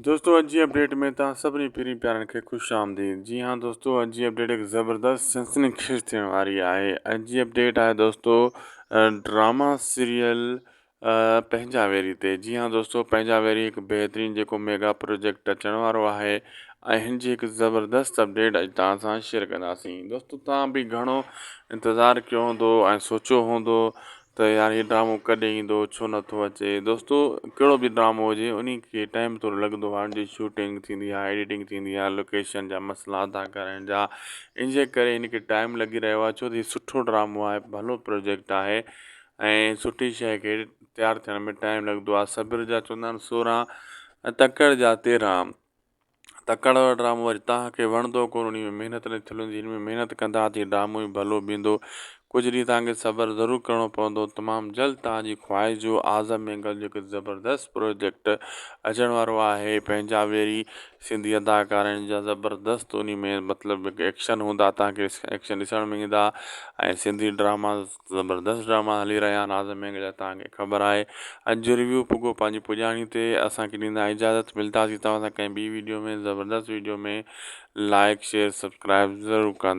दोस्तों अॼु जी अपडेट में तव्हां सभिनी पहिरीं प्यारनि खे ख़ुशि आमदीद। जी हाँ दोस्तों, अॼु जी अपडेट हिकु ज़बरदस्त सनसनीखेज़ थियण वारी आहे। अॼु जी अपडेट आहे दोस्तों ड्रामा सीरियल पंहिंजा वेरी ते। जी हाँ दोस्तों, पंहिंजा वेरी हिकु बहितरीनु जेको मेगा प्रोजेक्ट अचण वारो आहे ऐं हिन जी हिकु ज़बरदस्त अपडेट अॼु तव्हां सां शेयर कंदासीं। दोस्तों तव्हां बि घणो इंतज़ारु कयो हूंदो ऐं सोचियो हूंदो त यार हीउ ड्रामो कॾहिं ईंदो, छो नथो अचे। दोस्तों कहिड़ो बि ड्रामो हुजे उन खे टाइम थोरो लॻंदो आहे, हुनजी शूटिंग थींदी आहे, एडिटिंग थींदी आहे, लोकेशन जा मसइला अदा करण जा, इन जे करे हिन खे टाइम लॻी रहियो आहे। छो त हीउ सुठो ड्रामो आहे, भलो प्रोजेक्ट आहे ऐं सुठी शइ खे तयारु थियण में टाइम लॻंदो आहे। सब्र जा चवंदा आहिनि 16 ऐं तकड़ि जा 13। तकड़ि वारो ड्रामो वरी तव्हांखे वणंदो कोन, उन में महिनत न थियल हूंदी। हिन में महिनत कंदा त ड्रामो ई भलो बीहंदो। कुझु ॾींहं तव्हांखे सब्र ज़रूरु करिणो पवंदो। तमामु जल्द तव्हांजी ख़्वाहिश जो आज़म एंगल जो हिकु ज़बरदस्त प्रोजेक्ट अचण वारो आहे। पंहिंजा वेरी सिंधी अदाकारनि जा ज़बरदस्त उन में मतिलबु एक्शन हूंदा, तव्हांखे एक्शन ॾिसण में ईंदा ऐं सिंधी ड्रामा ज़बरदस्त ड्रामा हली रहिया आहिनि आज़म एंगल जा, तव्हांखे ख़बर आहे। अॼु जो रिव्यू पुॻो पंहिंजी पुॼाणी ते। असांखे ॾींदा इजाज़त, मिलंदासीं तव्हां सां कंहिं ॿी वीडियो में, ज़बरदस्त वीडियो में। लाइक शेयर सब्सक्राइब ज़रूरु कंदा।